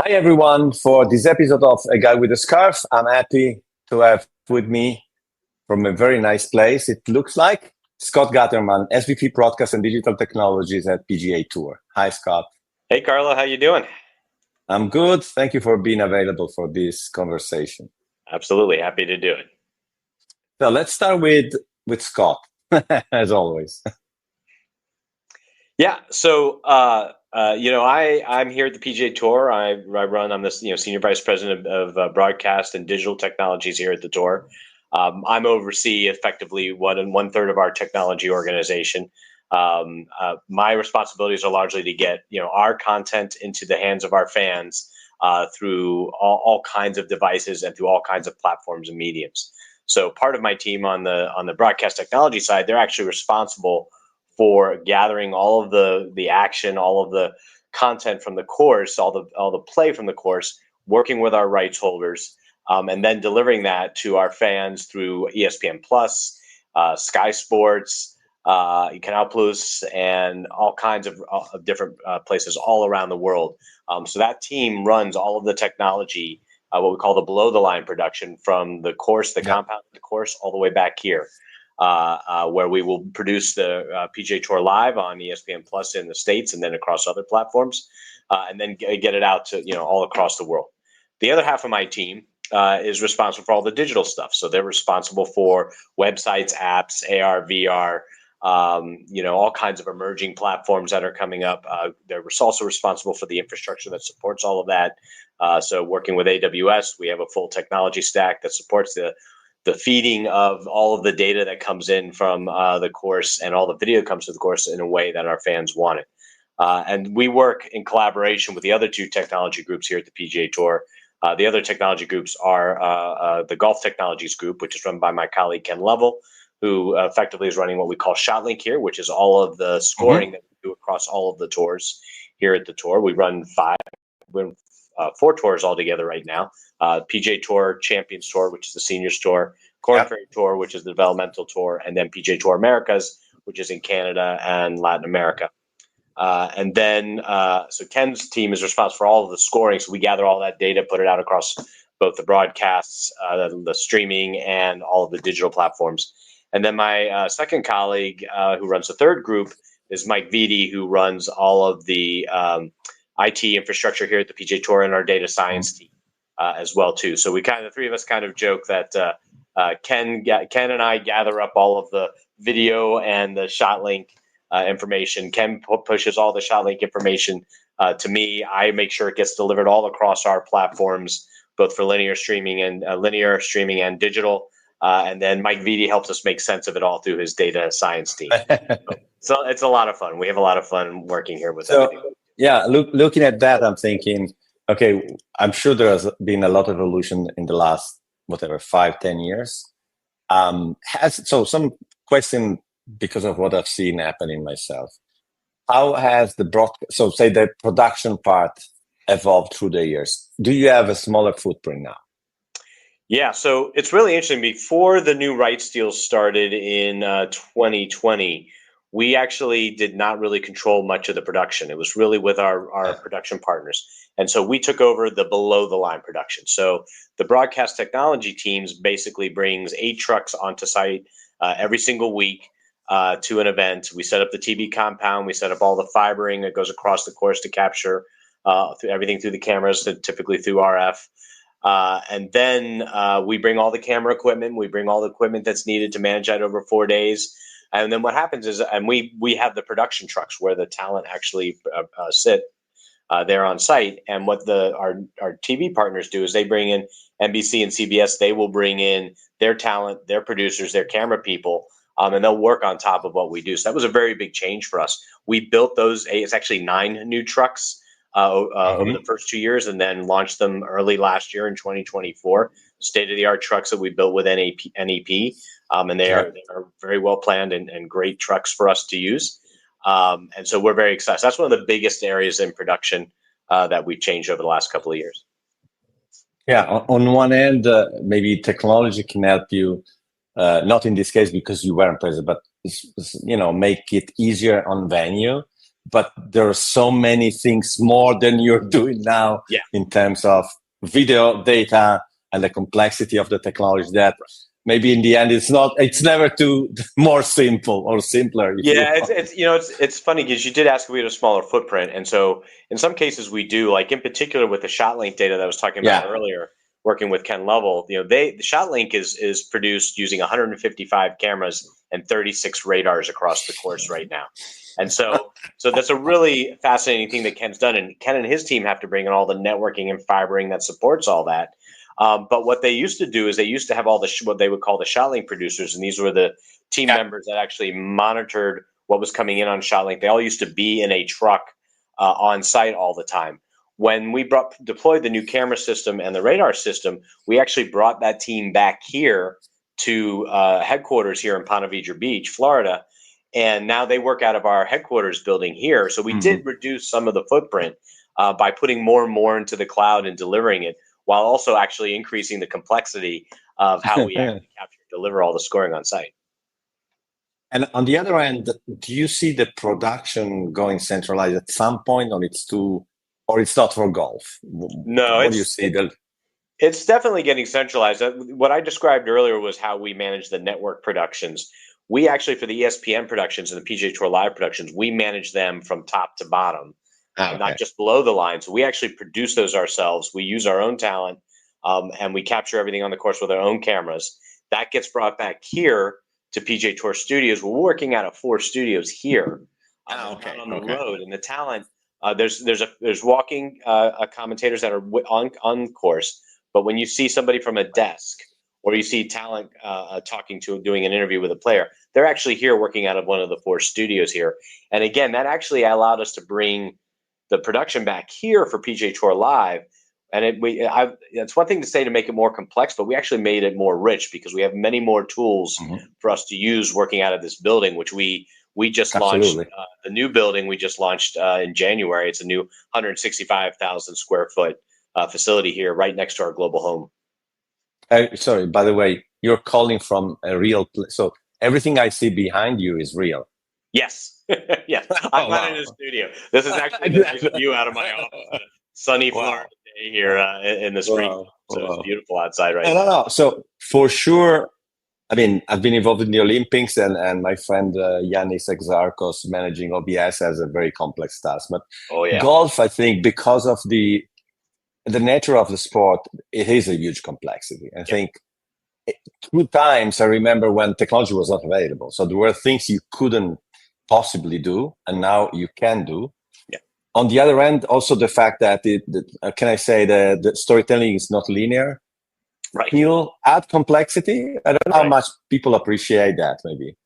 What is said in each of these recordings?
Hi, everyone. For this episode of A Guy with a Scarf, I'm happy to have with me from a very nice place, it looks like, Scott Gutterman, SVP Broadcast and Digital Technologies at PGA Tour. Hi, Scott. Hey, Carlo. How you doing? I'm good. Thank you for being available for this conversation. Absolutely. Happy to do it. So let's start with Scott, as always. Yeah. So, I'm here at the PGA Tour. I'm the senior vice president of broadcast and digital technologies here at the tour. I'm oversee effectively one third of our technology organization. My responsibilities are largely to get our content into the hands of our fans through all kinds of devices and through all kinds of platforms and mediums. So part of my team on the broadcast technology side, they're actually responsible for gathering all of the action, all of the content from the course, all the play from the course, working with our rights holders, and then delivering that to our fans through ESPN Plus, Sky Sports, Canal Plus, and all kinds of different places all around the world. So that team runs all of the technology, what we call the below the line production, from the course, the compound of the course, all the way back here. Where we will produce the PGA Tour live on ESPN Plus in the States and then across other platforms, and then get it out to all across the world. The other half of my team is responsible for all the digital stuff. So they're responsible for websites, apps, AR, VR, all kinds of emerging platforms that are coming up. They're also responsible for the infrastructure that supports all of that. So working with AWS, we have a full technology stack that supports the feeding of all of the data that comes in from the course, and all the video comes to the course in a way that our fans want it. And we work in collaboration with the other two technology groups here at the PGA Tour. The other technology groups are the Golf Technologies Group, which is run by my colleague Ken Lovell, who effectively is running what we call ShotLink here, which is all of the scoring that we do across all of the tours here at the tour. We run four tours altogether right now. PGA Tour Champions Tour, which is the Seniors Tour, Korn Ferry Tour, which is the Developmental Tour, and then PGA Tour Americas, which is in Canada and Latin America. So Ken's team is responsible for all of the scoring. So we gather all that data, put it out across both the broadcasts, the streaming, and all of the digital platforms. And then my second colleague, who runs the third group, is Mike Vitti, who runs all of the IT infrastructure here at the PGA Tour and our data science team as well too. So the three of us kind of joke that Ken and I gather up all of the video and the ShotLink information. Ken pushes all the ShotLink information to me. I make sure it gets delivered all across our platforms, both for linear streaming and digital. And then Mike Vitti helps us make sense of it all through his data science team. So it's a lot of fun. We have a lot of fun working here with everything. Yeah, looking at that, I'm thinking, okay, I'm sure there has been a lot of evolution in the last, 5-10 years. So some question, because of what I've seen happening myself. How has the production part evolved through the years? Do you have a smaller footprint now? Yeah, so it's really interesting. Before the new rights deals started in 2020, we actually did not really control much of the production. It was really with our production partners. And so we took over the below the line production. So the broadcast technology teams basically brings 8 trucks onto site every single week to an event. We set up the TV compound. We set up all the fibering that goes across the course to capture everything through the cameras, typically through RF. And then we bring all the camera equipment. We bring all the equipment that's needed to manage that over 4 days. And then what happens is, and we have the production trucks where the talent actually sit there on site. And what our TV partners do is they bring in NBC and CBS. They will bring in their talent, their producers, their camera people, and they'll work on top of what we do. So that was a very big change for us. We built those. It's actually 9 new trucks over the first 2 years, and then launched them early last year in 2024. State-of-the-art trucks that we built with NEP. And they are very well planned and great trucks for us to use. And so we're very excited. So that's one of the biggest areas in production that we've changed over the last couple of years. Yeah, on one end, maybe technology can help you, not in this case because you weren't present, but make it easier on venue. but there are so many things more than you're doing now in terms of video data and the complexity of the technology that maybe in the end it's never too more simple or simpler. It's funny because you did ask if we had a smaller footprint, and so in some cases we do. Like in particular with the ShotLink data that I was talking about earlier, working with Ken Lovell, the ShotLink is produced using 155 cameras and 36 radars across the course right now, and so that's a really fascinating thing that Ken's done, and Ken and his team have to bring in all the networking and fibering that supports all that. But what they used to do is they used to have all what they would call the ShotLink producers, and these were the team members that actually monitored what was coming in on ShotLink. They all used to be in a truck on site all the time. When we deployed the new camera system and the radar system, we actually brought that team back here to headquarters here in Ponte Vedra Beach, Florida, and now they work out of our headquarters building here. So we did reduce some of the footprint by putting more and more into the cloud and delivering it, while also actually increasing the complexity of how we actually capture and deliver all the scoring on site. And on the other end, do you see the production going centralized at some point, or it's not for golf? No, what do you see? It's definitely getting centralized. What I described earlier was how we manage the network productions. We actually, for the ESPN productions and the PGA Tour Live productions, we manage them from top to bottom. Not just below the line. So we actually produce those ourselves. We use our own talent, and we capture everything on the course with our own cameras. That gets brought back here to PGA Tour Studios. We're working out of 4 studios here on the road. And the talent, there's walking commentators that are on course. But when you see somebody from a desk, or you see talent doing an interview with a player, they're actually here working out of one of the 4 studios here. And again, that actually allowed us to bring the production back here for PGA Tour Live, and it's one thing to say to make it more complex, but we actually made it more rich because we have many more tools for us to use working out of this building, which we just launched. The new building we just launched in January. It's a new 165,000 square foot facility here, right next to our global home. Sorry, by the way, you're calling from a real place, so everything I see behind you is real. Yes. Yes, I'm not in a studio. This is actually the nice view out of my office. Sunny Florida day here in the spring. So it's beautiful outside right now. No. So for sure, I mean, I've been involved in the Olympics, and my friend Yannis Exarchos managing OBS has a very complex task. But golf, I think, because of the nature of the sport, it is a huge complexity. I think 2 times I remember when technology was not available. So there were things you couldn't possibly do, and now you can do. On the other end, also the fact that the storytelling is not linear, will add complexity. I don't know how much people appreciate that. Maybe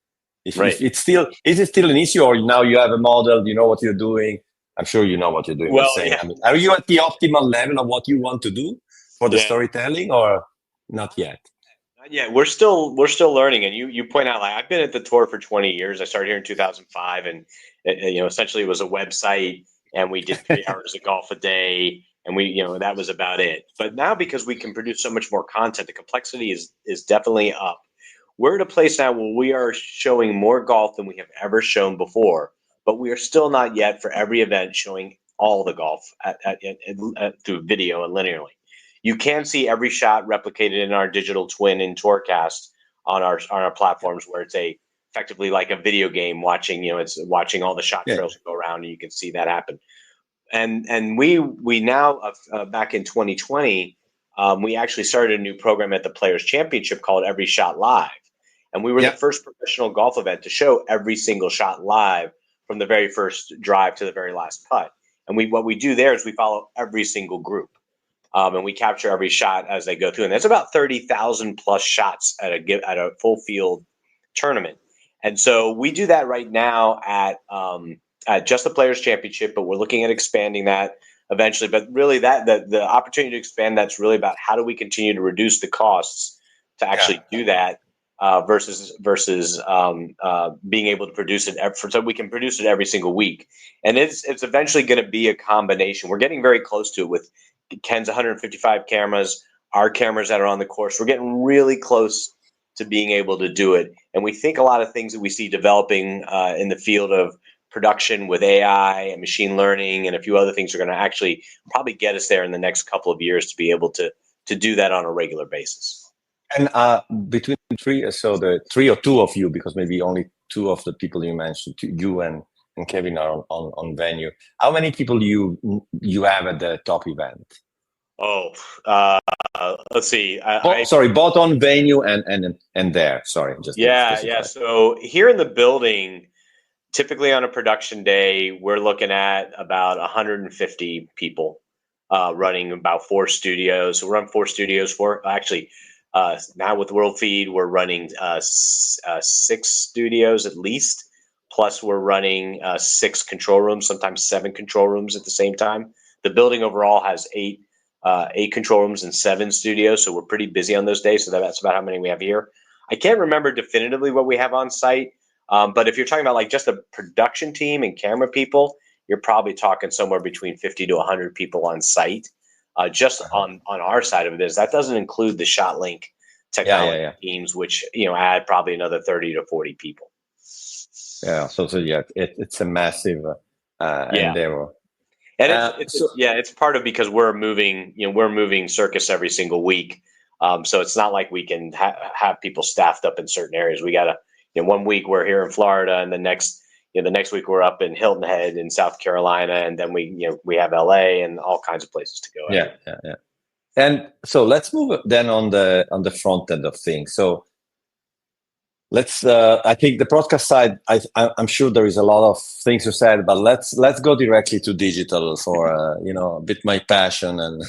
if it's still, is it still an issue, or now you have a model, you know what you're doing? I'm sure you know what you're doing. Well, I mean, are you at the optimal level of what you want to do for the storytelling, or not yet? Yeah, we're still learning, and you point out, like, I've been at the tour for 20 years. I started here in 2005, and essentially it was a website, and we did 3 hours of golf a day, and that was about it. But now, because we can produce so much more content, the complexity is definitely up. We're at a place now where we are showing more golf than we have ever shown before, but we are still not yet for every event showing all the golf through video and linearly. You can see every shot replicated in our digital twin in Tourcast on our platforms, where it's effectively like a video game watching. It's watching all the shot trails go around, and you can see that happen. And we now back in 2020, we actually started a new program at the Players Championship called Every Shot Live, and we were the first professional golf event to show every single shot live from the very first drive to the very last putt. And what we do there is we follow every single group. And we capture every shot as they go through, and that's about 30,000 plus shots at a full field tournament. And so we do that right now at just the Players Championship, but we're looking at expanding that eventually. But really, the opportunity to expand, that's really about how do we continue to reduce the costs to actually do that versus being able to produce it so we can produce it every single week. And it's eventually going to be a combination. We're getting very close to it with Ken's 155 cameras, our cameras that are on the course. We're getting really close to being able to do it. And we think a lot of things that we see developing in the field of production with AI and machine learning and a few other things are going to actually probably get us there in the next couple of years to be able to do that on a regular basis. And between the three or two of you, because maybe only two of the people you mentioned, you and Kevin are on venue. How many people you have at the top event? Oh, let's see. Both on venue and there. Sorry, just yeah. So here in the building, typically on a production day, we're looking at about 150 people running about 4 studios. So we're on 4 studios. Now with World Feed, we're running 6 studios at least. Plus, we're running 6 control rooms, sometimes 7 control rooms at the same time. The building overall has 8 control rooms and 7 studios, so we're pretty busy on those days. So that's about how many we have here. I can't remember definitively what we have on site, but if you're talking about like just a production team and camera people, you're probably talking somewhere between 50 to 100 people on site. Just on our side of it is that doesn't include the ShotLink technology teams, which add probably another 30 to 40 people. Yeah, so it's a massive endeavor. And it's part of because we're moving circus every single week. So it's not like we can have people staffed up in certain areas. We got to, 1 week we're here in Florida, and the next week we're up in Hilton Head in South Carolina, and then we have LA and all kinds of places to go. Yeah. And so let's move then on the front end of things. So let's. I think the broadcast side. I'm sure there is a lot of things you said, but let's go directly to digital for a bit my passion. And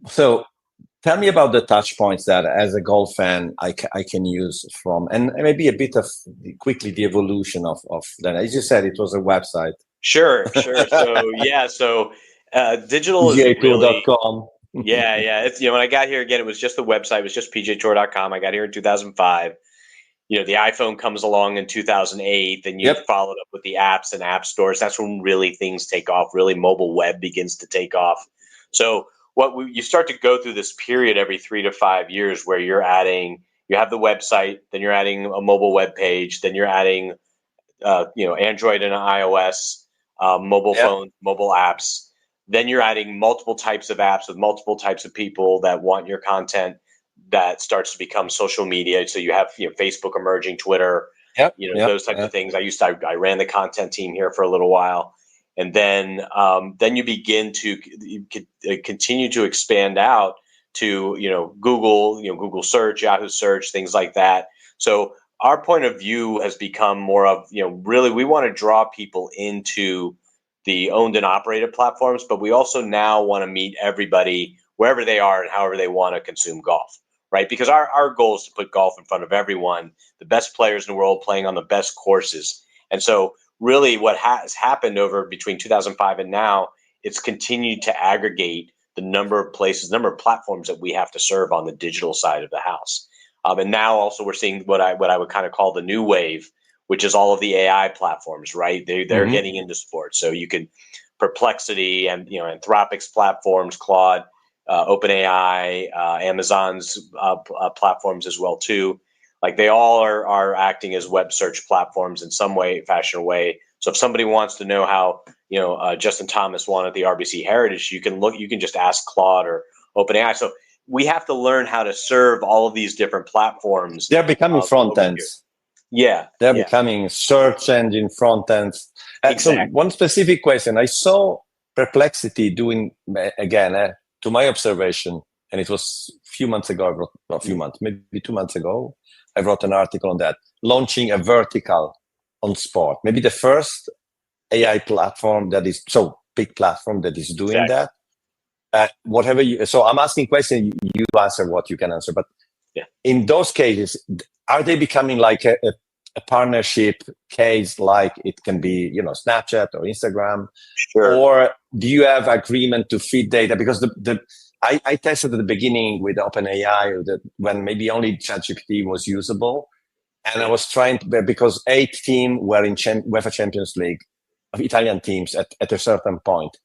so tell me about the touch points that as a golf fan I can use from, and maybe a bit of quickly the evolution of that. As you said, it was a website. Sure. So digital is PGAtour.com. Yeah. It's when I got here again, it was just the website. It was just PGAtour.com. I got here in 2005. The iPhone comes along in 2008. Then you followed up with the apps and app stores. That's when really things take off. Really, mobile web begins to take off. So you start to go through this period every 3 to 5 years where you have the website, then you're adding a mobile web page, then you're adding Android and iOS, mobile phones, mobile apps. Then you're adding multiple types of apps with multiple types of people that want your content. That starts to become social media. So you have Facebook emerging, Twitter, those types of things. I ran the content team here for a little while, and then you begin to continue to expand out to Google, Google search, Yahoo search, things like that. So our point of view has become more of really we want to draw people into the owned and operated platforms, but we also now want to meet everybody wherever they are and however they want to consume golf, right? Because our goal is to put golf in front of everyone, the best players in the world playing on the best courses. And so really what has happened over between 2005 and now, it's continued to aggregate the number of places, number of platforms that we have to serve on the digital side of the house. And now also we're seeing what I would kind of call the new wave, which is all of the AI platforms, right? They're getting into sports. So you can Perplexity and Anthropic's platforms, Claude, OpenAI, Amazon's platforms as well too. Like they all are acting as web search platforms in some way, fashion, or way. So if somebody wants to know how Justin Thomas won at the RBC Heritage, you can just ask Claude or OpenAI. So we have to learn how to serve all of these different platforms. They're becoming front ends. They're becoming search engine front ends. Exactly. So one specific question, I saw Perplexity doing, again, to my observation, and it was a few months ago, maybe 2 months ago, I wrote an article on that, launching a vertical on sport. Maybe the first AI platform that is so big platform that is doing that. So I'm asking questions, you answer what you can answer. But in those cases, are they becoming like a partnership case, like it can be, Snapchat or Instagram? Sure. Or do you have agreement to feed data? Because I tested at the beginning with OpenAI when maybe only ChatGPT was usable. And I was trying to, because 8 teams were in UEFA Champions League of Italian teams at a certain point.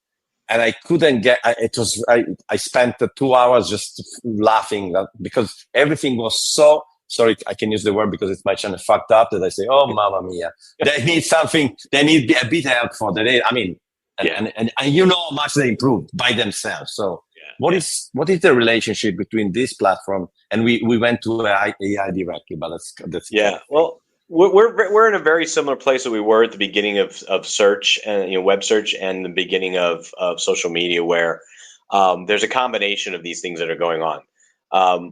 And I couldn't get, I spent 2 hours just laughing because everything was so sorry, I can use the word because it's my channel, fucked up, that I say, oh, mamma mia, they need something, they need a bit help for the day. I mean, and you know how much they improve by themselves. So what is the relationship between this platform and we went to AI directly, but that's well, we're in a very similar place that we were at the beginning of search and web search and the beginning of social media, where there's a combination of these things that are going on.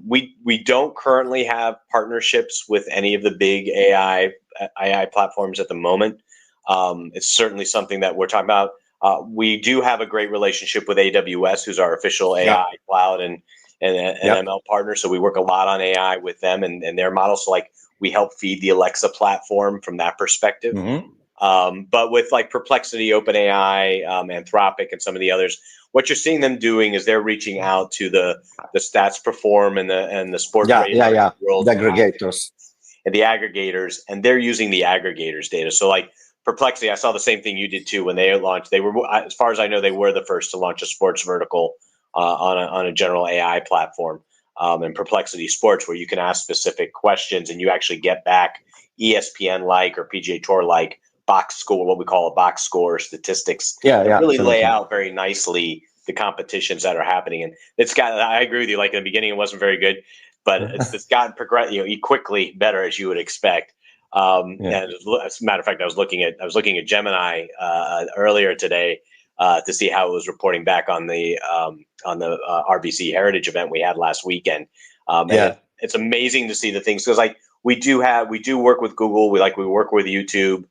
We don't currently have partnerships with any of the big AI platforms at the moment. It's certainly something that we're talking about. We do have a great relationship with AWS, who's our official AI cloud and ML partner. So we work a lot on AI with them and their models. So like we help feed the Alexa platform from that perspective. But with like Perplexity, OpenAI, Anthropic, and some of the others, what you're seeing them doing is they're reaching out to the Stats Perform and the Sport Radar world, the aggregators and the aggregators, and they're using the aggregators data. So like Perplexity, I saw the same thing you did too when they launched. They were, as far as I know, they were the first to launch a sports vertical on a general AI platform, and Perplexity Sports, where you can ask specific questions and you actually get back ESPN like or PGA Tour like box score, what we call a box score statistics. Really lay out very nicely the competitions that are happening. And it's got, I agree with you, like in the beginning it wasn't very good, but it's gotten quickly better, as you would expect. And as a matter of fact, I was looking at Gemini earlier today to see how it was reporting back on the RBC Heritage event we had last weekend. It's amazing to see the things, because like we do work with Google, we work with YouTube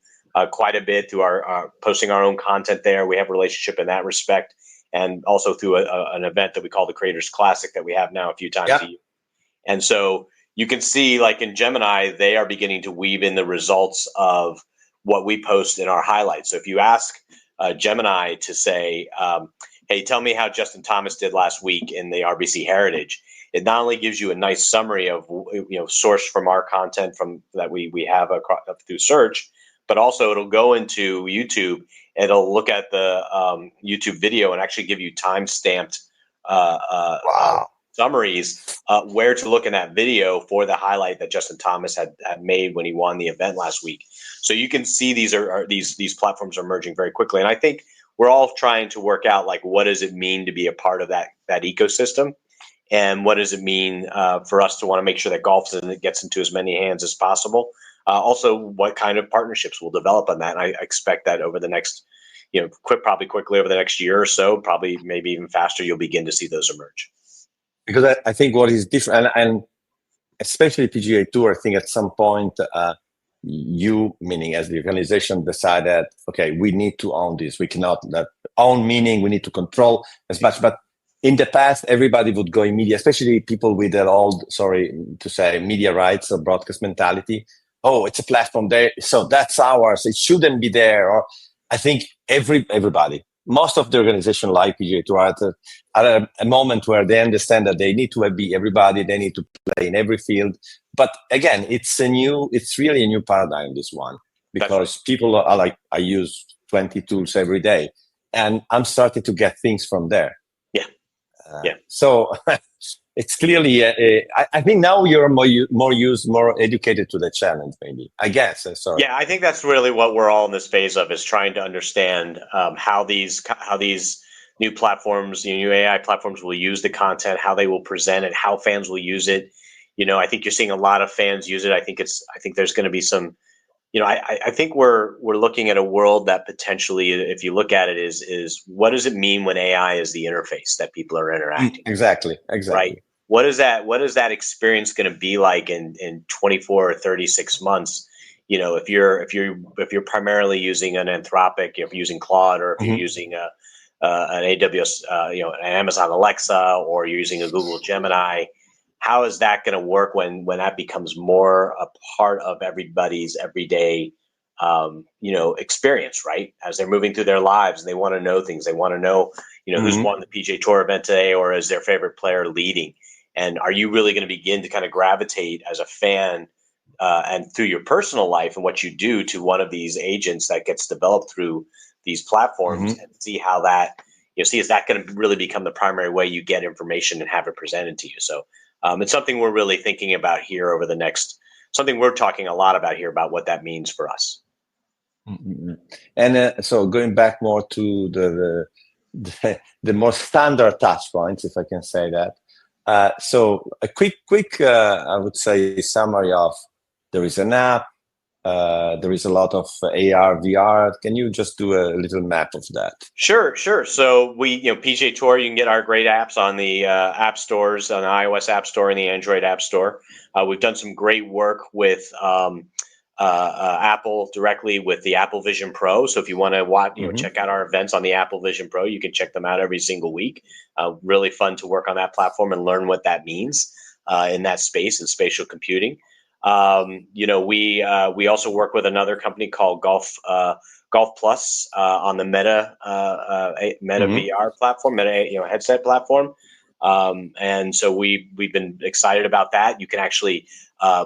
quite a bit through our posting our own content there. We have a relationship in that respect, and also through an event that we call the Creators Classic that we have now a few times a year. And so you can see, like in Gemini, they are beginning to weave in the results of what we post in our highlights. So if you ask Gemini to say, hey, tell me how Justin Thomas did last week in the RBC Heritage, it not only gives you a nice summary of source from our content from that we have through search, but also it'll go into YouTube. It'll look at the YouTube video and actually give you time-stamped summaries where to look in that video for the highlight that Justin Thomas had made when he won the event last week. So you can see these platforms are merging very quickly, and I think we're all trying to work out like what does it mean to be a part of that ecosystem, and what does it mean for us to want to make sure that golf gets into as many hands as possible. Also, what kind of partnerships will develop on that? And I expect that over the next, probably quickly over the next year or so, probably maybe even faster, you'll begin to see those emerge. Because I think what is different, and especially PGA Tour, I think at some point, you, meaning as the organization, decided, okay, we need to own this. We cannot own, meaning we need to control as much. But in the past, everybody would go in media, especially people with their old, media rights or broadcast mentality. Oh, it's a platform there, so that's ours. It shouldn't be there. Or I think everybody, most of the organization like PGA Tour are at a moment where they understand that they need to be everybody. They need to play in every field. But again, it's really a new paradigm, this one, because people are like, I use 20 tools every day, and I'm starting to get things from there. So it's clearly, I think now you're more educated to the challenge, maybe, I guess. Sorry. Yeah, I think that's really what we're all in this phase of, is trying to understand how these new platforms, new AI platforms will use the content, how they will present it, how fans will use it. I think you're seeing a lot of fans use it. I think there's going to be some, I think we're looking at a world that potentially, if you look at it, is what does it mean when AI is the interface that people are interacting? Exactly. Right. What is that experience going to be like in 24 or 36 months? If you're primarily using an Anthropic, if you're using Claude, or if you're using an AWS, an Amazon Alexa, or you're using a Google Gemini, how is that going to work when that becomes more a part of everybody's everyday, experience, right? As they're moving through their lives and they want to know things, they want to know, who's won the PGA Tour event today, or is their favorite player leading? And are you really going to begin to kind of gravitate as a fan and through your personal life and what you do to one of these agents that gets developed through these platforms, and see how that, is that going to really become the primary way you get information and have it presented to you? So It's something we're really thinking about here over the next, something we're talking a lot about here about what that means for us. Mm-hmm. And so going back more to the more standard touch points, if I can say that. So a quick, I would say, summary of there is an app, there is a lot of AR, VR. Can you just do a little map of that? Sure. So we, PGA Tour, you can get our great apps on the app stores, on the iOS App Store and the Android App Store. We've done some great work with Apple directly with the Apple Vision Pro. So if you want to watch, check out our events on the Apple Vision Pro, you can check them out every single week. Really fun to work on that platform and learn what that means in that space and spatial computing. We also work with another company called Golf Plus on the Meta VR platform, Meta headset platform. And so we've been excited about that. You can actually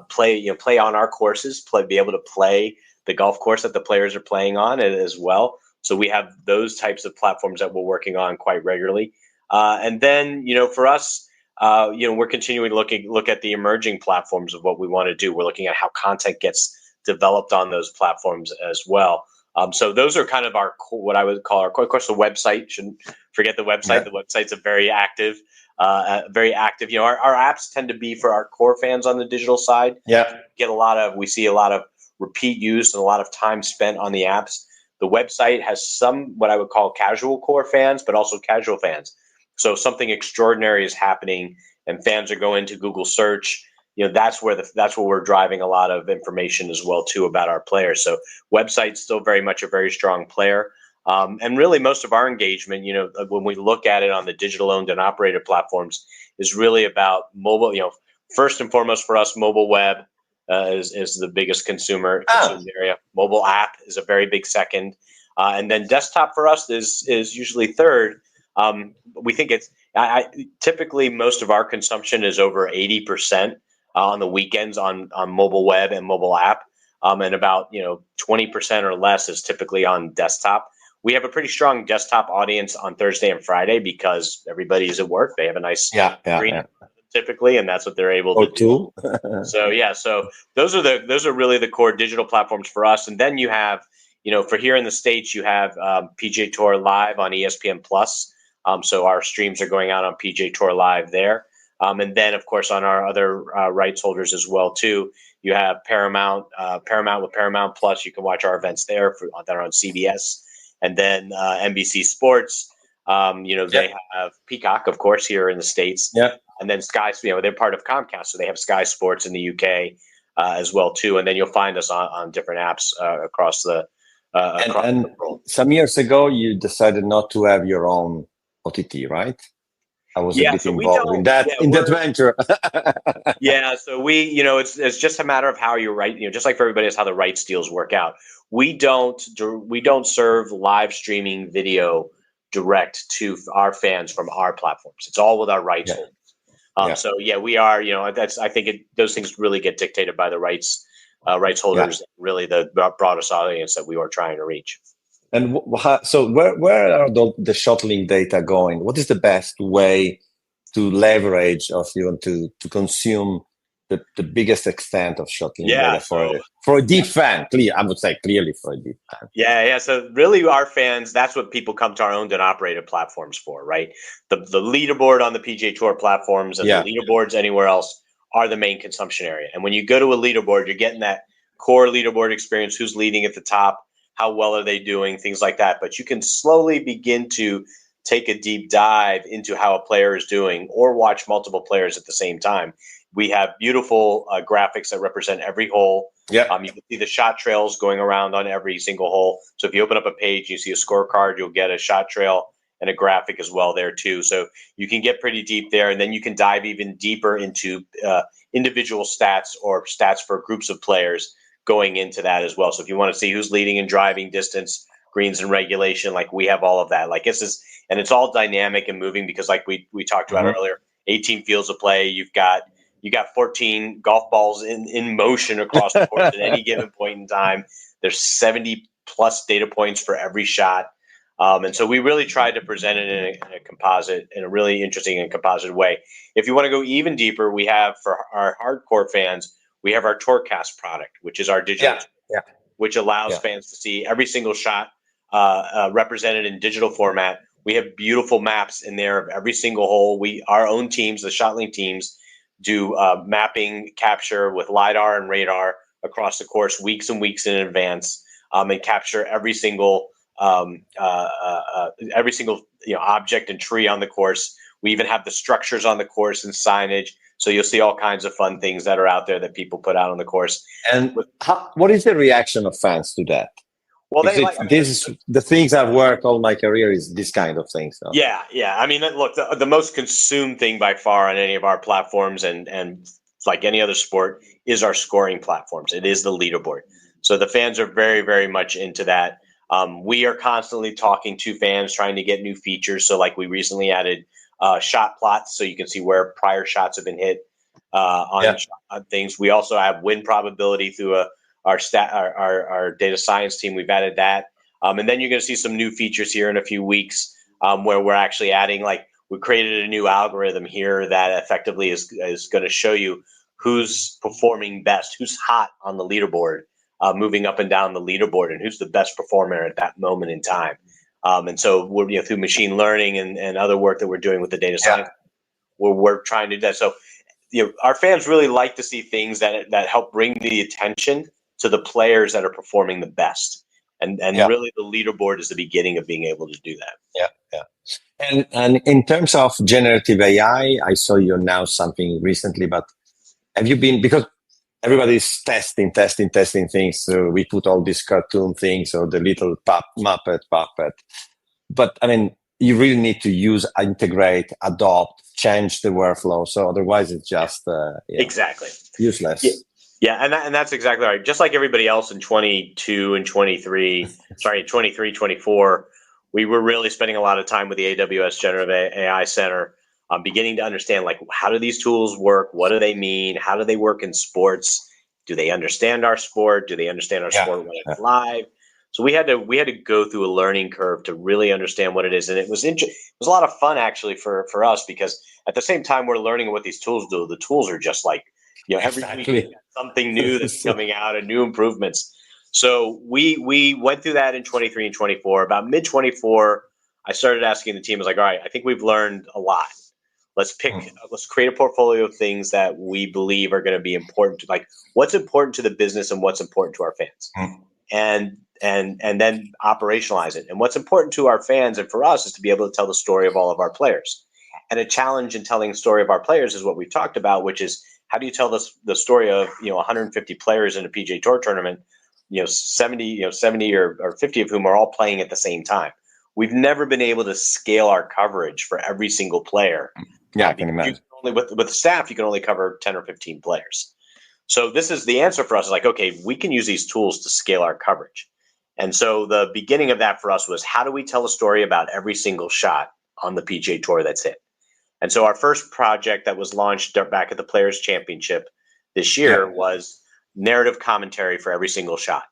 play on our courses, be able to play the golf course that the players are playing on as well. So we have those types of platforms that we're working on quite regularly. And then, for us, we're continuing to look at the emerging platforms of what we want to do. We're looking at how content gets developed on those platforms as well. So those are kind of what I would call our core. Of course, the website, shouldn't forget the website. Yeah. The website's a very active. Our apps tend to be for our core fans on the digital side. Yeah. We see a lot of repeat use and a lot of time spent on the apps. The website has some, what I would call casual core fans, but also casual fans. So something extraordinary is happening and fans are going to Google search. That's where we're driving a lot of information as well too about our players. So website's still very much a very strong player. And really most of our engagement, when we look at it on the digital owned and operated platforms, is really about mobile. First and foremost for us, mobile web is the biggest consumer area. Mobile app is a very big second. And then desktop for us is usually third. We think typically most of our consumption is over 80% on the weekends on mobile web and mobile app. And about 20% or less is typically on desktop. We have a pretty strong desktop audience on Thursday and Friday because everybody's at work. They have a nice screen typically, and that's what they're able to do. So those are really the core digital platforms for us. And then you have, for here in the States, you have PGA Tour Live on ESPN Plus. So our streams are going out on PGA Tour Live there. And then, of course, on our other rights holders as well, too, you have Paramount with Paramount Plus. You can watch our events there that are on CBS. And then NBC Sports, they have Peacock, of course, here in the States. Yeah. And then Sky, they're part of Comcast, so they have Sky Sports in the UK as well, too. And then you'll find us on different apps across the world. Some years ago, you decided not to have your own OTT, right? I was a bit involved in that venture. So it's just a matter of how you're right. Just like for everybody else, how the rights deals work out. We don't serve live streaming video direct to our fans from our platforms. It's all with our rights holders. So we are. I think those things really get dictated by the rights holders. Yeah. Really, the broadest audience that we are trying to reach. And so where are the shuttling data going? What is the best way to leverage of to consume the biggest extent of shuttling data for a deep fan? I would say clearly for a deep fan. Yeah. So really our fans, that's what people come to our owned and operated platforms for, right? The leaderboard on the PGA Tour platforms and the leaderboards anywhere else are the main consumption area. And when you go to a leaderboard, you're getting that core leaderboard experience, who's leading at the top, how well are they doing, things like that. But you can slowly begin to take a deep dive into how a player is doing or watch multiple players at the same time. We have beautiful graphics that represent every hole. You can see the shot trails going around on every single hole. So if you open up a page, you see a scorecard, you'll get a shot trail and a graphic as well there too. So you can get pretty deep there, and then you can dive even deeper into individual stats or stats for groups of players going into that as well. So if you want to see who's leading in driving distance, greens and regulation, like we have all of that. Like and it's all dynamic and moving because like we talked about earlier, 18 fields of play. You got 14 golf balls in motion across the course at any given point in time. There's 70 plus data points for every shot. And so we really tried to present it in a composite, in a really interesting and composite way. If you want to go even deeper, we have, for our hardcore fans, we have our Tourcast product, which is our digital, which allows fans to see every single shot represented in digital format. We have beautiful maps in there of every single hole. Our own teams, the ShotLink teams, do mapping capture with LiDAR and radar across the course weeks and weeks in advance, and capture every single object and tree on the course. We even have the structures on the course and signage. So you'll see all kinds of fun things that are out there that people put out on the course. And what is the reaction of fans to that? Well, this is the things I've worked all my career is this kind of things. So. Yeah. I mean, look, the most consumed thing by far on any of our platforms, and like any other sport, is our scoring platforms. It is the leaderboard. So the fans are very, very much into that. We are constantly talking to fans, trying to get new features. So like we recently added shot plots, so you can see where prior shots have been hit on things. We also have win probability through our data science team. We've added that. And then you're going to see some new features here in a few weeks where we're actually adding, like, we created a new algorithm here that effectively is going to show you who's performing best, who's hot on the leaderboard, moving up and down the leaderboard, and who's the best performer at that moment in time. And so we're, through machine learning and other work that we're doing with the data science, we're trying to do that. So, our fans really like to see things that help bring the attention to the players that are performing the best. And really the leaderboard is the beginning of being able to do that. And in terms of generative AI, I saw you announce something recently, but have you been, because everybody's testing things. So we put all these cartoon things or the little Muppet puppet. But I mean, you really need to integrate, adopt, change the workflow. So otherwise it's just exactly useless. Yeah, and that's exactly right. Just like everybody else in 22 and 23, 24, we were really spending a lot of time with the AWS Generative AI Center, beginning to understand, like, how do these tools work? What do they mean? How do they work in sports? Do they understand our sport? Do they understand our sport when it's live? So we had to go through a learning curve to really understand what it is, and it was a lot of fun actually for us, because at the same time we're learning what these tools do. The tools are just like, every week something new that's coming out and new improvements. So we went through that in 23 and 24. About mid 24, I started asking the team, I was like, all right, I think we've learned a lot. Let's create a portfolio of things that we believe are going to be important to, like, what's important to the business and what's important to our fans. And then operationalize it. And what's important to our fans and for us is to be able to tell the story of all of our players. And a challenge in telling the story of our players is what we've talked about, which is, how do you tell the story of 150 players in a PGA Tour tournament, 70 or 50 of whom are all playing at the same time? We've never been able to scale our coverage for every single player. Yeah, I can imagine. With the staff, you can only cover 10 or 15 players. So this is the answer for us. Is like, okay, we can use these tools to scale our coverage. And so the beginning of that for us was, how do we tell a story about every single shot on the PGA Tour that's hit? And so our first project that was launched back at the Players Championship this year was narrative commentary for every single shot.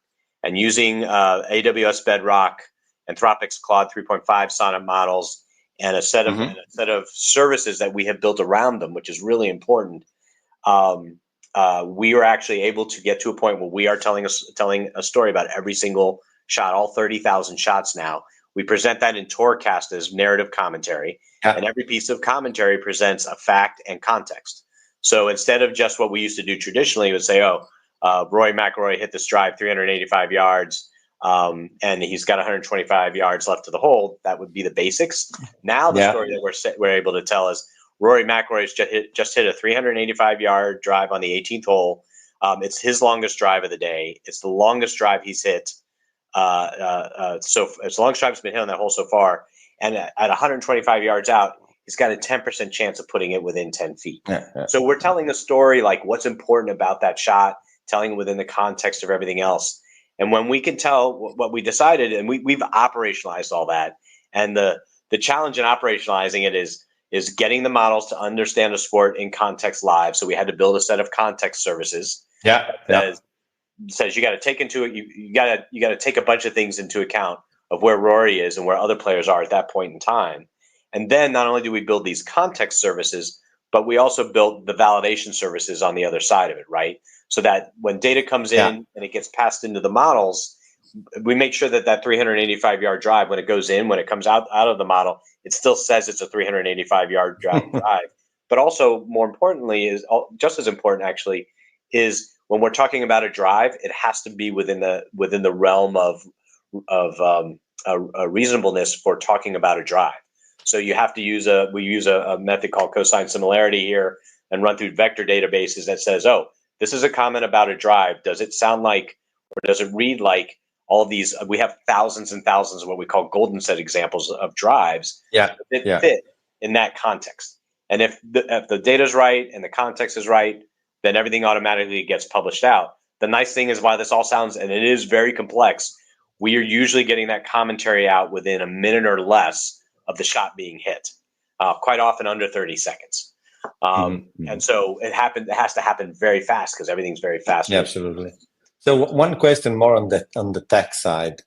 And using AWS Bedrock, Anthropic's Claude 3.5 sonnet models, and a set of services that we have built around them, which is really important, we were actually able to get to a point where we are telling a story about every single shot, all 30,000 shots now. We present that in Tourcast as narrative commentary, and every piece of commentary presents a fact and context. So instead of just what we used to do traditionally, we would say, Rory McIlroy hit this drive 385 yards, and he's got 125 yards left to the hole. That would be the basics. Now the story that we're able to tell is, Rory McIlroy just hit a 385-yard drive on the 18th hole. It's his longest drive of the day. It's the longest drive he's hit. So it's the longest drive he's been hit on that hole so far. And at 125 yards out, he's got a 10% chance of putting it within 10 feet. So we're telling a story, like, what's important about that shot, telling it within the context of everything else. And when we can tell what we decided, and we've operationalized all that, and the challenge in operationalizing it is getting the models to understand a sport in context live. So we had to build a set of context services. That says you got to take you got to take a bunch of things into account. of where Rory is and where other players are at that point in time. And then not only do we build these context services, but we also built the validation services on the other side of it, right? So that when data comes in and it gets passed into the models, we make sure that that 385-yard drive, when it goes in, when it comes out of the model, it still says it's a 385-yard drive. But also, more importantly, is just as important actually, is when we're talking about a drive, it has to be within the realm of a reasonableness for talking about a drive. So you have to use we use a method called cosine similarity here and run through vector databases that says, oh, this is a comment about a drive. Does it sound like, or does it read like all of these? We have thousands and thousands of what we call golden set examples of drives that fit in that context. And if the data is right and the context is right, then everything automatically gets published out. The nice thing is, why this all sounds, and it is very complex, we are usually getting that commentary out within a minute or less of the shot being hit, quite often under 30 seconds. And so it has to happen very fast because everything's very fast. Yeah, absolutely. So one question more on the tech side,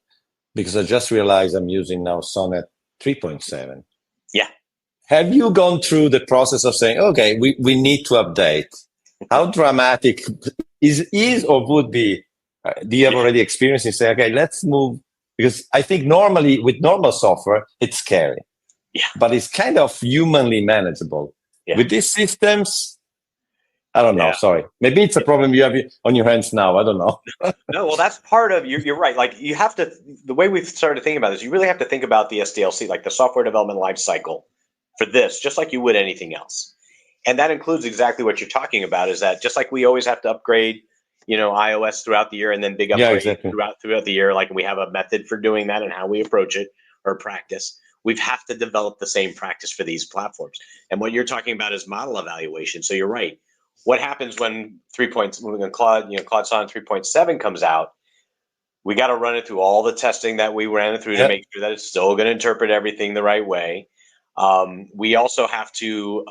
because I just realized I'm using now Sonnet 3.7. Yeah. Have you gone through the process of saying, okay, we need to update? How dramatic is or would be? Do you have already experienced and say, okay, let's move? Because I think normally with normal software, it's scary. Yeah. But it's kind of humanly manageable. Yeah. With these systems, I don't know. Sorry. Maybe it's a problem you have on your hands now. I don't know. No, well, that's part of, you're right. Like, you have to, the way we've started thinking about this, you really have to think about the SDLC, like the software development life cycle for this, just like you would anything else. And that includes exactly what you're talking about, is that just like we always have to upgrade, iOS throughout the year and then big upgrade throughout the year, like we have a method for doing that and how we approach it or practice. We have to develop the same practice for these platforms. And what you're talking about is model evaluation. So you're right. What happens when Claude Sonnet 3.7 comes out? We got to run it through all the testing that we ran it through to make sure that it's still going to interpret everything the right way. We also have to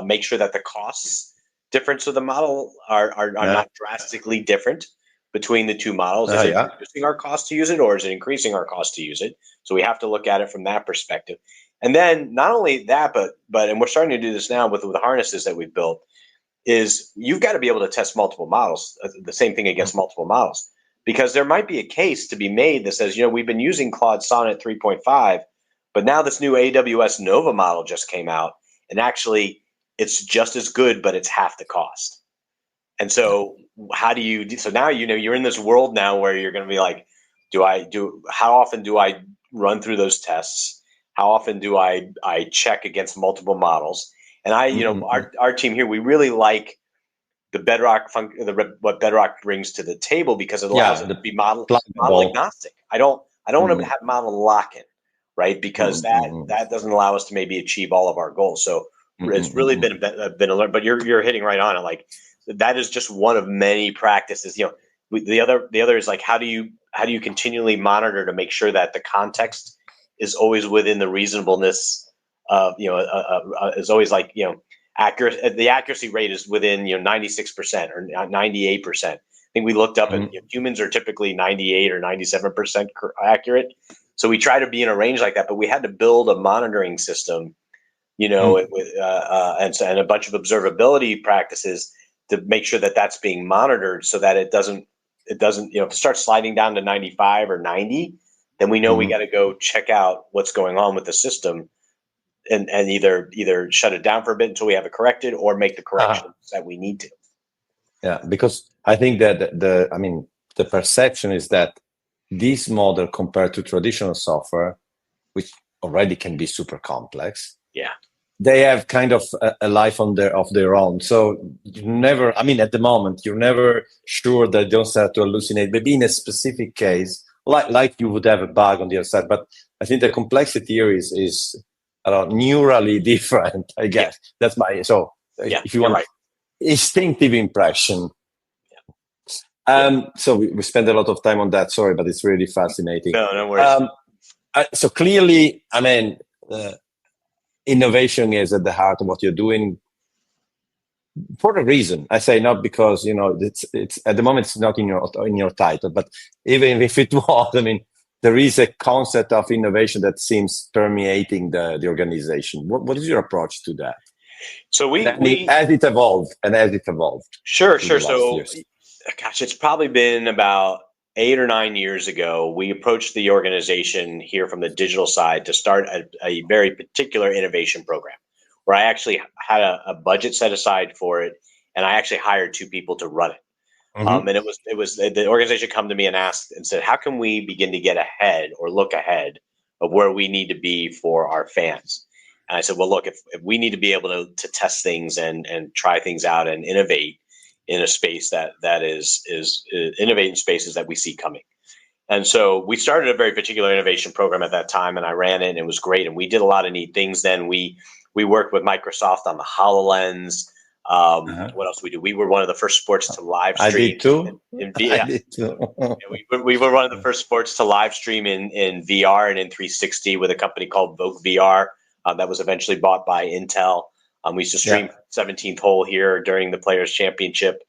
make sure that the costs difference of the model are not drastically different between the two models. Is it reducing our cost to use it, or is it increasing our cost to use it? So we have to look at it from that perspective. And then not only that, but and we're starting to do this now with the harnesses that we've built, is you've got to be able to test multiple models, the same thing against multiple models, because there might be a case to be made that says, we've been using Claude Sonnet 3.5, but now this new AWS Nova model just came out, and actually it's just as good, but it's half the cost. And so how do you, so now, you're in this world now where you're going to be like, how often do I run through those tests? How often do I check against multiple models? And our team here, we really like the Bedrock what Bedrock brings to the table, because it allows it to be model agnostic. I don't want to have model lock-in, right? Because that doesn't allow us to maybe achieve all of our goals. So it's really been a learn. But you're hitting right on it. Like, that is just one of many practices. The other is like, how do you continually monitor to make sure that the context is always within the reasonableness of, is always like, accurate. The accuracy rate is within 96% or 98%. I think we looked up, and humans are typically 98 or 97% accurate. So we try to be in a range like that, but we had to build a monitoring system, and a bunch of observability practices to make sure that that's being monitored, so that it doesn't, if it starts sliding down to 95 or 90, then we know we got to go check out what's going on with the system, and either shut it down for a bit until we have it corrected, or make the corrections that we need to. Yeah, because I think that the perception is that this model, compared to traditional software, which already can be super complex, they have kind of a life of their own. So you never, at the moment, you're never sure that they don't start to hallucinate. Maybe in a specific case, like you would have a bug on the other side. But I think the complexity here is neurally different, I guess. That's my, so if you want instinctive impression. So we spend a lot of time on that, sorry, but it's really fascinating. No worries. So clearly, innovation is at the heart of what you're doing for a reason. I say not because, it's at the moment it's not in your title, but even if it was, there is a concept of innovation that seems permeating the organization. What is your approach to that? So as it evolved. Sure. through the last So, years. gosh, it's probably been about 8 or 9 years ago. We approached the organization here from the digital side to start a very particular innovation program, where I actually had a budget set aside for it, and I actually hired 2 people to run it. Mm-hmm. And it was the organization come to me and asked and said, how can we begin to get ahead or look ahead of where we need to be for our fans? And I said, well, look, if we need to be able to test things and try things out and innovate in a space that is innovate in spaces that we see coming. And so we started a very particular innovation program at that time, and I ran it, and it was great. And we did a lot of neat things. Then we worked with Microsoft on the HoloLens. What else did we do? We were one of the first sports to live stream. I did too. I did too. we were one of the first sports to live stream in VR and in 360 with a company called Vogue VR that was eventually bought by Intel. We used to stream 17th hole here during the Players Championship.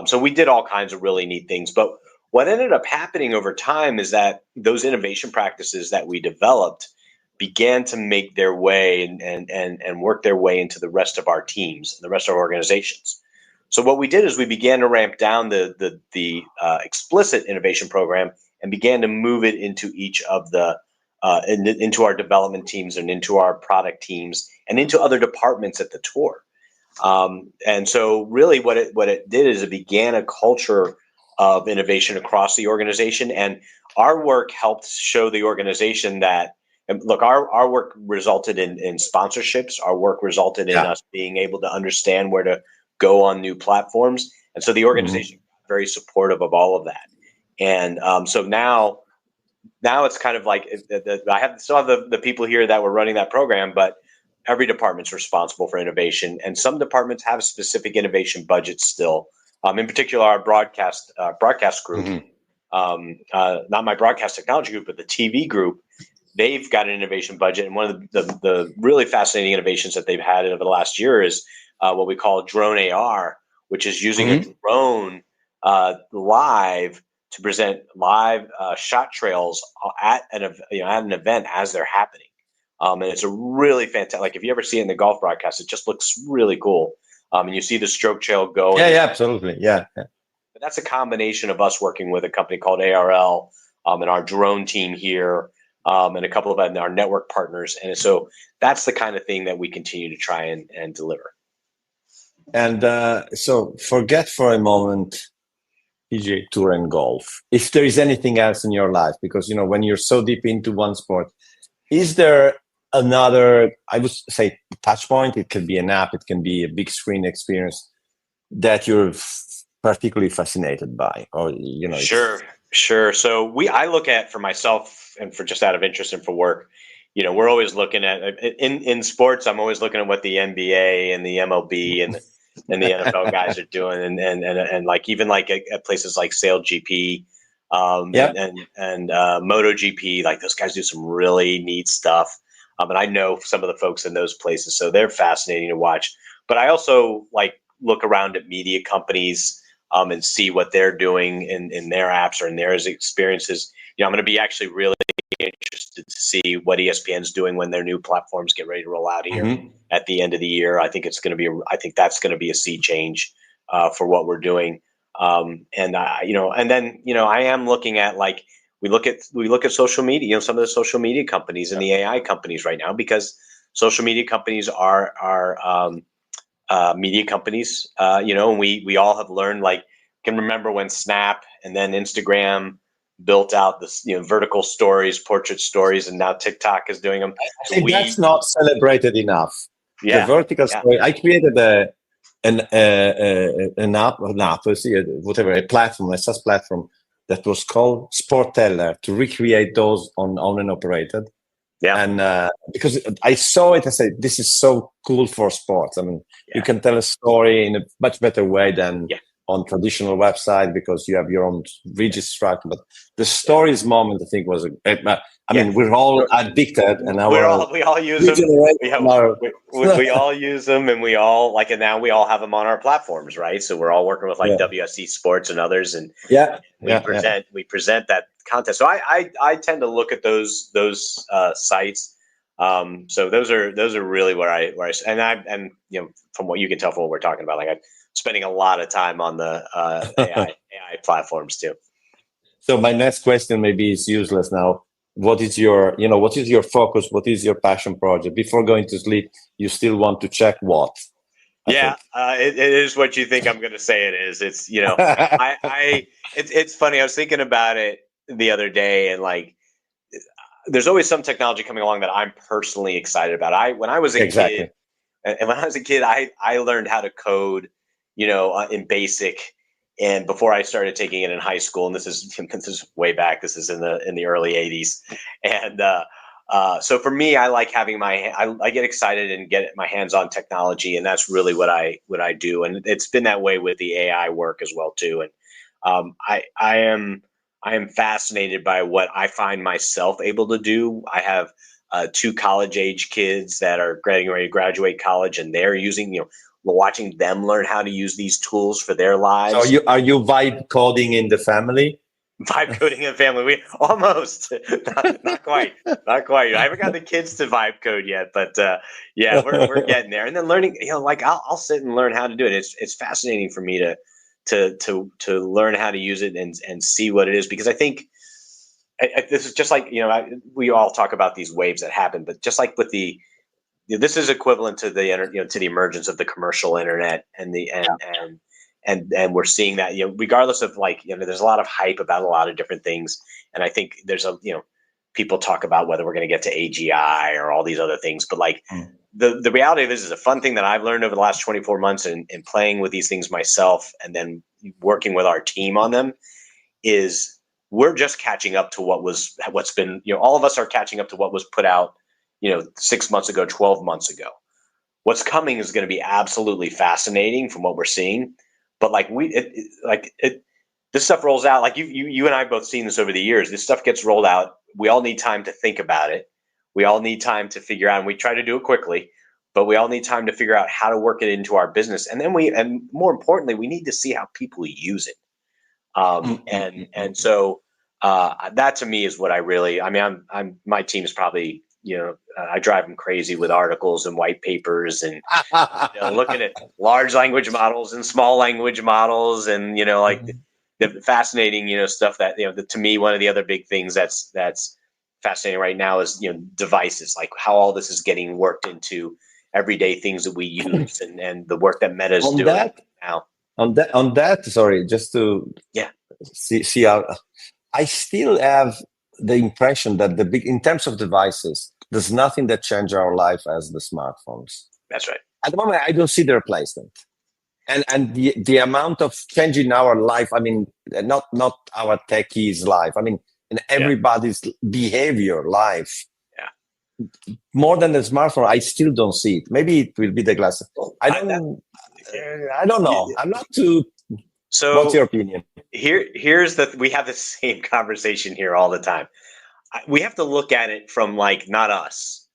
So we did all kinds of really neat things. But what ended up happening over time is that those innovation practices that we developed began to make their way and work their way into the rest of our teams and the rest of our organizations. So what we did is we began to ramp down the explicit innovation program and began to move it into each of the into our development teams and into our product teams and into other departments at the tour. And so really what it did is it began a culture of innovation across the organization. And our work helped show the organization that, and look, our work resulted in sponsorships. Our work resulted in us being able to understand where to go on new platforms. And so the organization got very supportive of all of that. And so now it's kind of like I still have the people here that were running that program, but every department's responsible for innovation. And some departments have specific innovation budgets still. In particular, our broadcast group, not my broadcast technology group, but the TV group, they've got an innovation budget. And one of the really fascinating innovations that they've had over the last year is what we call drone AR, which is using a drone live to present live shot trails at an event as they're happening. And it's a really fantastic, like if you ever see it in the golf broadcast, it just looks really cool. And you see the stroke trail go. Yeah, absolutely. Yeah. But that's a combination of us working with a company called ARL and our drone team here and a couple of our network partners. And so that's the kind of thing that we continue to try and deliver. And so forget for a moment PGA Tour and golf. If there is anything else in your life, because, when you're so deep into one sport, is there another, I would say, touch point? It can be an app, it can be a big screen experience that you're particularly fascinated by, or Sure. So I look at, for myself and for just out of interest and for work, we're always looking at in sports. I'm always looking at what the NBA and the MLB and the NFL guys are doing, and like even like at places like SailGP and MotoGP, like those guys do some really neat stuff. And I know some of the folks in those places, so they're fascinating to watch. But I also like look around at media companies and see what they're doing in their apps or in their experiences. I'm going to be actually really interested to see what ESPN's doing when their new platforms get ready to roll out here at the end of the year. I think that's going to be a sea change for what we're doing. I am looking at, like, we look at social media, some of the social media companies and the AI companies right now, because social media companies are media companies, and we all have learned, like, can remember when Snap and then Instagram built out this, vertical stories, portrait stories, and now TikTok is doing them. I think that's not celebrated enough. Yeah. The vertical story. I created an app, a platform, a SaaS platform that was called Sporteller, to recreate those on owned and operated. Yeah. And because I saw it, I said, this is so cool for sports. I mean, you can tell a story in a much better way than on traditional website, because you have your own registrar. But the stories moment, I think, was I mean, we're all addicted, and we all use them. We all use them, and and now we all have them on our platforms, right? So we're all working with WSC Sports and others, and we present that content. So I tend to look at those sites. So those are really where I and from what you can tell from what we're talking about, like I'm spending a lot of time on the AI platforms too. So my next question maybe is useless now. What is your focus? What is your passion project? Before going to sleep, you still want to check what? It is what you think I'm going to say it is. It's, it's funny. I was thinking about it the other day, and like, there's always some technology coming along that I'm personally excited about. When I was a kid, I learned how to code, in BASIC. And before I started taking it in high school, and this is way back, this is in the early 80s. And so for me, I like having I get excited and get my hands on technology, and that's really what I do. And it's been that way with the AI work as well too. And I am fascinated by what I find myself able to do. I have 2 college age kids that are getting ready to graduate college, and they're using, watching them learn how to use these tools for their lives. So are you vibe coding in the family? Vibe coding in the family. We almost not quite. I haven't got the kids to vibe code yet, but we're getting there. And then learning, I'll sit and learn how to do it. It's fascinating for me to learn how to use it and see what it is, because I think this is just like, we all talk about these waves that happen, but just like with this is equivalent to to the emergence of the commercial internet and we're seeing that, regardless of there's a lot of hype about a lot of different things. And I think there's people talk about whether we're going to get to AGI or all these other things, but the reality of it is a fun thing that I've learned over the last 24 months in playing with these things myself and then working with our team on them is we're just catching up to what's been, all of us are catching up to what was put out 6 months ago, 12 months ago. What's coming is going to be absolutely fascinating from what we're seeing. But this stuff rolls out, like you and I both seen this over the years. This stuff gets rolled out. We all need time to think about it. We all need time to figure out, and we try to do it quickly, but we all need time to figure out how to work it into our business. And then and more importantly, we need to see how people use it. So that to me is what my team is probably, I drive them crazy with articles and white papers and looking at large language models and small language models and the fascinating stuff that to me, one of the other big things that's fascinating right now is devices, like how all this is getting worked into everyday things that we use and the work that Meta's doing now. On that, sorry, just to see how I still have the impression that in terms of devices, there's nothing that changed our life as the smartphones. That's right. At the moment, I don't see the replacement. And the amount of change in our life, I mean, not our techies' life, I mean, in everybody's behavior life. Yeah. More than the smartphone, I still don't see it. Maybe it will be the glasses. I don't know. I'm not too... So what's your opinion? We have the same conversation here all the time. We have to look at it from not us,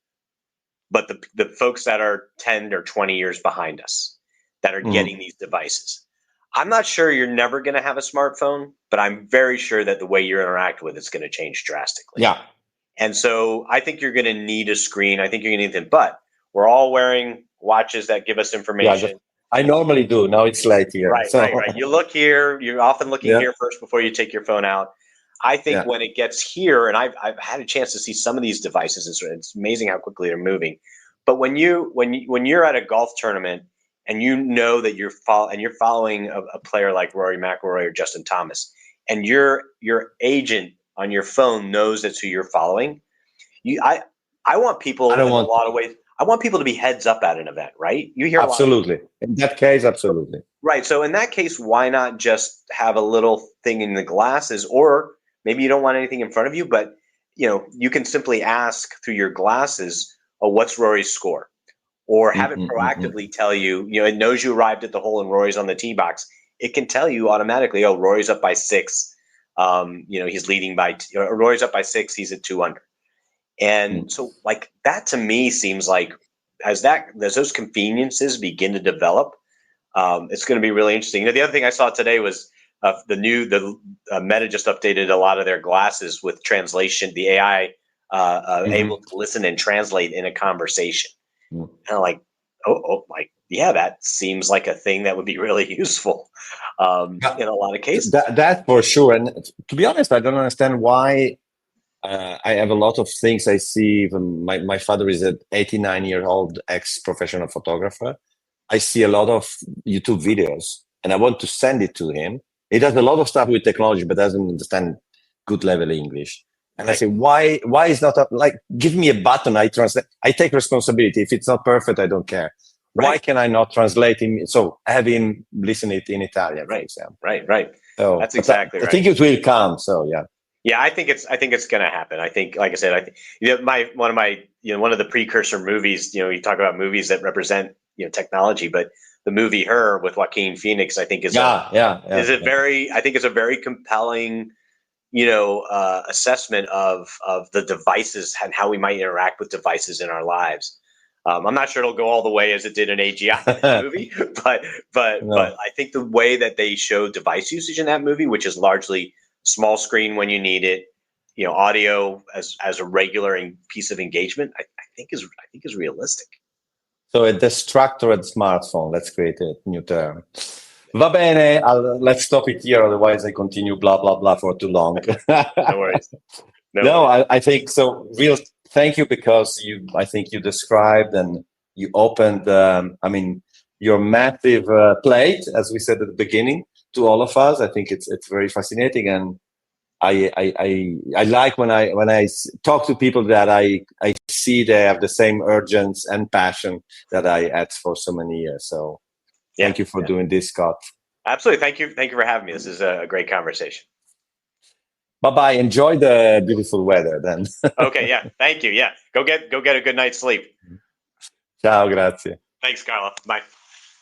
but the folks that are 10 or 20 years behind us that are getting these devices. I'm not sure you're never going to have a smartphone, but I'm very sure that the way you interact with it's going to change drastically. Yeah. And so I think you're going to need a screen. I think you're going to need them, but we're all wearing watches that give us information. Yeah, I normally do. Now it's late here. Right. You look here. You're often looking here first before you take your phone out. I think when it gets here, and I've had a chance to see some of these devices, it's amazing how quickly they're moving. But when you're at a golf tournament and that you're following a player like Rory McIlroy or Justin Thomas, and your agent on your phone knows that's who you're following, I want people in a lot of ways. I want people to be heads up at an event, right? You hear absolutely. In that case, absolutely. Right. So in that case, why not just have a little thing in the glasses, or maybe you don't want anything in front of you, but you can simply ask through your glasses, what's Rory's score? Or have it proactively tell you, it knows you arrived at the hole and Rory's on the tee box. It can tell you automatically, Rory's up by 6. He's leading by, Rory's up by 6. He's at 2 under. And so like that to me seems like as those conveniences begin to develop, it's going to be really interesting. The other thing I saw today was Meta just updated a lot of their glasses with translation, the AI able to listen and translate in a conversation. And I'm like, like, yeah, that seems like a thing that would be really useful in a lot of cases. That for sure. And to be honest, I don't understand why. I have a lot of things I see. Even my father is an 89-year-old ex-professional photographer. I see a lot of YouTube videos, and I want to send it to him. He does a lot of stuff with technology, but doesn't understand good level English. And I say, why is not like, give me a button, I translate. I take responsibility. If it's not perfect, I don't care. Right. Why can I not translate him? So have him listen it in Italian, for example. Right. So that's exactly right. I think it will come. So yeah. Yeah, I think it's going to happen. I think, like I said, one of the precursor movies. You talk about movies that represent technology, but the movie Her with Joaquin Phoenix, I think is a very compelling assessment of the devices and how we might interact with devices in our lives. I'm not sure it'll go all the way as it did in AGI movie, but I think the way that they show device usage in that movie, which is largely small screen when you need it, audio as a regular piece of engagement, I think is realistic. So a distracted smartphone. Let's create a new term. Va bene, let's stop it here. Otherwise, I continue blah blah blah for too long. No worries. No, I think so. Real thank you, because I think you described and you opened. Your massive plate, as we said at the beginning, to all of us. I think it's very fascinating, and I like when I talk to people that I see they have the same urgency and passion that I had for so many years. So thank you for doing this, Scott. Absolutely. Thank you for having me. This is a great conversation. Bye-bye. Enjoy the beautiful weather then. Okay. Yeah. Thank you. Yeah. Go get a good night's sleep. Ciao. Grazie. Thanks, Carlo. Bye.